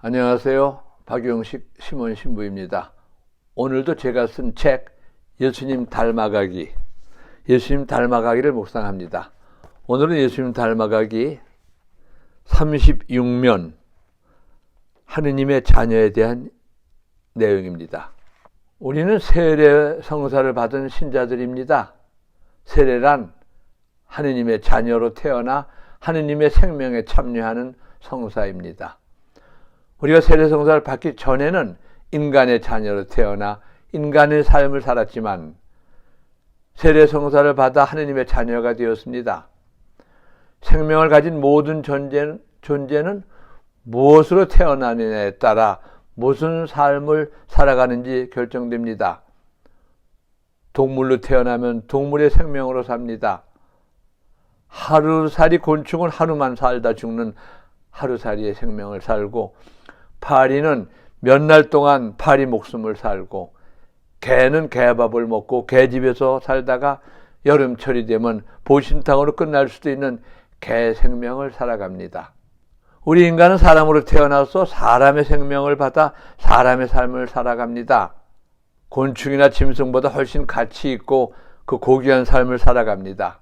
안녕하세요. 박용식 심원 신부입니다. 오늘도 제가 쓴 책 예수님 닮아가기, 예수님 닮아가기를 묵상합니다. 오늘은 예수님 닮아가기 36면 하느님의 자녀에 대한 내용입니다. 우리는 세례 성사를 받은 신자들입니다. 세례란 하느님의 자녀로 태어나 하느님의 생명에 참여하는 성사입니다. 우리가 세례 성사를 받기 전에는 인간의 자녀로 태어나 인간의 삶을 살았지만 세례 성사를 받아 하느님의 자녀가 되었습니다. 생명을 가진 모든 존재는 무엇으로 태어나느냐에 따라 무슨 삶을 살아가는지 결정됩니다. 동물로 태어나면 동물의 생명으로 삽니다. 하루살이 곤충은 하루만 살다 죽는 하루살이의 생명을 살고, 파리는 몇 날 동안 파리 목숨을 살고, 개는 개밥을 먹고 개집에서 살다가 여름철이 되면 보신탕으로 끝날 수도 있는 개 생명을 살아갑니다. 우리 인간은 사람으로 태어나서 사람의 생명을 받아 사람의 삶을 살아갑니다. 곤충이나 짐승보다 훨씬 가치 있고 그 고귀한 삶을 살아갑니다.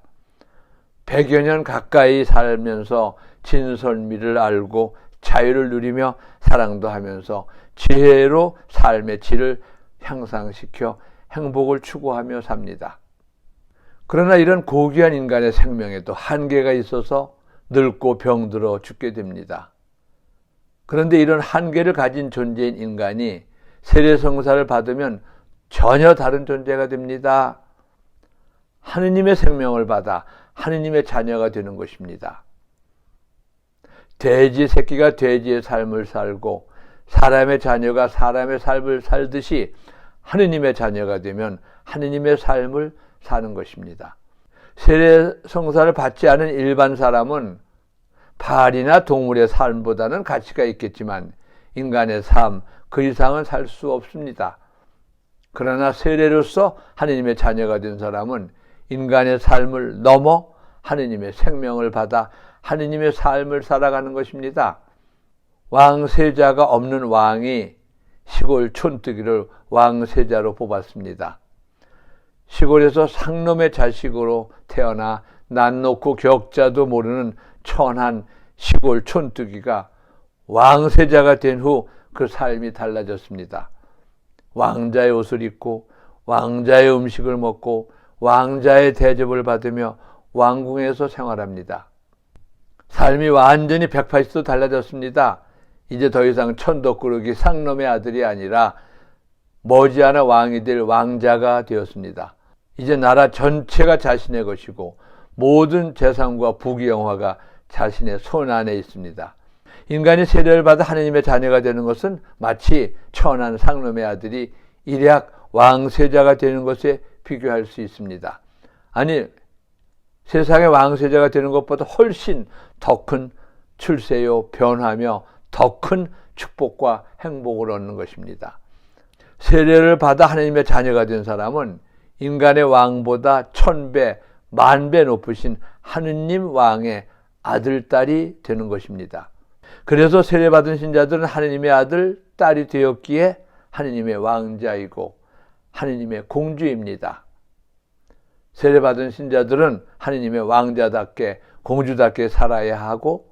100여 년 가까이 살면서 진설미를 알고 자유를 누리며 사랑도 하면서 지혜로 삶의 질을 향상시켜 행복을 추구하며 삽니다. 그러나 이런 고귀한 인간의 생명에도 한계가 있어서 늙고 병들어 죽게 됩니다. 그런데 이런 한계를 가진 존재인 인간이 세례성사를 받으면 전혀 다른 존재가 됩니다. 하느님의 생명을 받아 하느님의 자녀가 되는 것입니다. 돼지 새끼가 돼지의 삶을 살고 사람의 자녀가 사람의 삶을 살듯이 하느님의 자녀가 되면 하느님의 삶을 사는 것입니다. 세례 성사를 받지 않은 일반 사람은 파리나 동물의 삶보다는 가치가 있겠지만 인간의 삶 그 이상은 살 수 없습니다. 그러나 세례로서 하느님의 자녀가 된 사람은 인간의 삶을 넘어 하느님의 생명을 받아 하느님의 삶을 살아가는 것입니다. 왕세자가 없는 왕이 시골 촌뜨기를 왕세자로 뽑았습니다. 시골에서 상놈의 자식으로 태어나 난 놓고 격자도 모르는 천한 시골 촌뜨기가 왕세자가 된 후 그 삶이 달라졌습니다. 왕자의 옷을 입고 왕자의 음식을 먹고 왕자의 대접을 받으며 왕궁에서 생활합니다. 삶이 완전히 180도 달라졌습니다. 이제 더 이상 천덕꾸러기 상놈의 아들이 아니라 머지않아 왕이 될 왕자가 되었습니다. 이제 나라 전체가 자신의 것이고 모든 재산과 부귀영화가 자신의 손 안에 있습니다. 인간이 세례를 받아 하느님의 자녀가 되는 것은 마치 천한 상놈의 아들이 일약 왕세자가 되는 것에 비교할 수 있습니다. 아니, 세상의 왕세자가 되는 것보다 훨씬 더 큰 출세요 변화며 더 큰 축복과 행복을 얻는 것입니다. 세례를 받아 하느님의 자녀가 된 사람은 인간의 왕보다 1000배, 10,000배 높으신 하느님 왕의 아들, 딸이 되는 것입니다. 그래서 세례받은 신자들은 하느님의 아들, 딸이 되었기에 하느님의 왕자이고 하느님의 공주입니다. 세례받은 신자들은 하느님의 왕자답게 공주답게 살아야 하고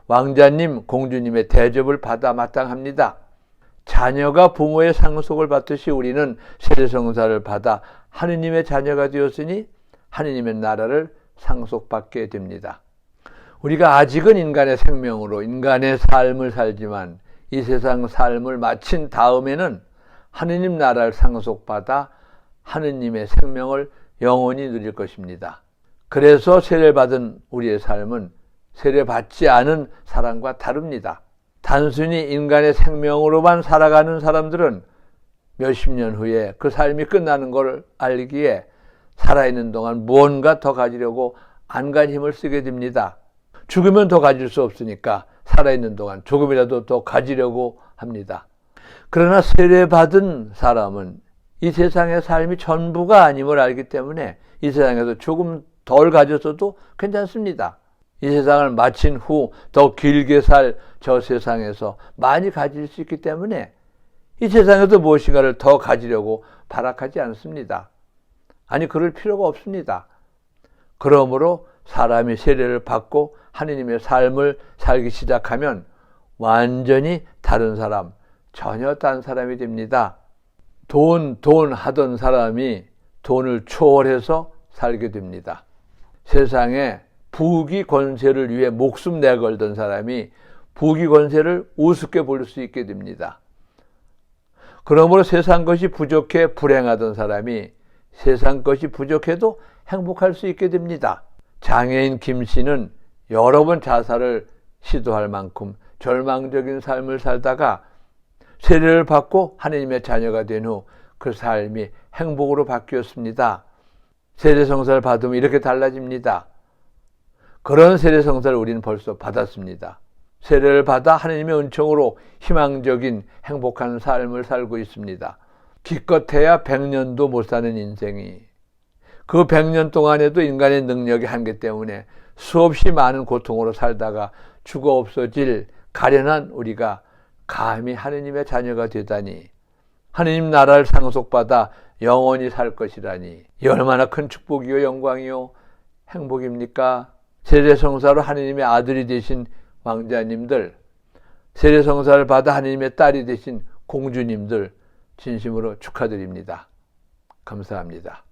왕자님, 공주님의 대접을 받아 마땅합니다. 자녀가 부모의 상속을 받듯이 우리는 세례성사를 받아 하느님의 자녀가 되었으니 하느님의 나라를 상속받게 됩니다. 우리가 아직은 인간의 생명으로 인간의 삶을 살지만 이 세상 삶을 마친 다음에는 하느님 나라를 상속받아 하느님의 생명을 영원히 누릴 것입니다. 그래서 세례받은 우리의 삶은 세례받지 않은 사람과 다릅니다. 단순히 인간의 생명으로만 살아가는 사람들은 몇십 년 후에 그 삶이 끝나는 걸 알기에 살아있는 동안 무언가 더 가지려고 안간 힘을 쓰게 됩니다. 죽으면 더 가질 수 없으니까 살아있는 동안 조금이라도 더 가지려고 합니다. 그러나 세례받은 사람은 이 세상의 삶이 전부가 아님을 알기 때문에 이 세상에서 조금 덜 가졌어도 괜찮습니다. 이 세상을 마친 후 더 길게 살 저 세상에서 많이 가질 수 있기 때문에 이 세상에서 무엇인가를 더 가지려고 발악하지 않습니다. 아니, 그럴 필요가 없습니다. 그러므로 사람이 세례를 받고 하느님의 삶을 살기 시작하면 완전히 다른 사람, 전혀 딴 사람이 됩니다. 돈 하던 사람이 돈을 초월해서 살게 됩니다. 세상에 부귀 권세를 위해 목숨 내걸던 사람이 부귀 권세를 우습게 볼 수 있게 됩니다. 그러므로 세상 것이 부족해 불행하던 사람이 세상 것이 부족해도 행복할 수 있게 됩니다. 장애인 김 씨는 여러 번 자살을 시도할 만큼 절망적인 삶을 살다가 세례를 받고 하느님의 자녀가 된 후 그 삶이 행복으로 바뀌었습니다. 세례성사를 받으면 이렇게 달라집니다. 그런 세례성사를 우리는 벌써 받았습니다. 세례를 받아 하느님의 은총으로 희망적인 행복한 삶을 살고 있습니다. 기껏해야 100년도 못 사는 인생이 그 100년 동안에도 인간의 능력이 한계 때문에 수없이 많은 고통으로 살다가 죽어 없어질 가련한 우리가 감히 하느님의 자녀가 되다니, 하느님 나라를 상속받아 영원히 살 것이라니, 이 얼마나 큰 축복이요 영광이요 행복입니까? 세례성사로 하느님의 아들이 되신 왕자님들, 세례성사를 받아 하느님의 딸이 되신 공주님들 진심으로 축하드립니다. 감사합니다.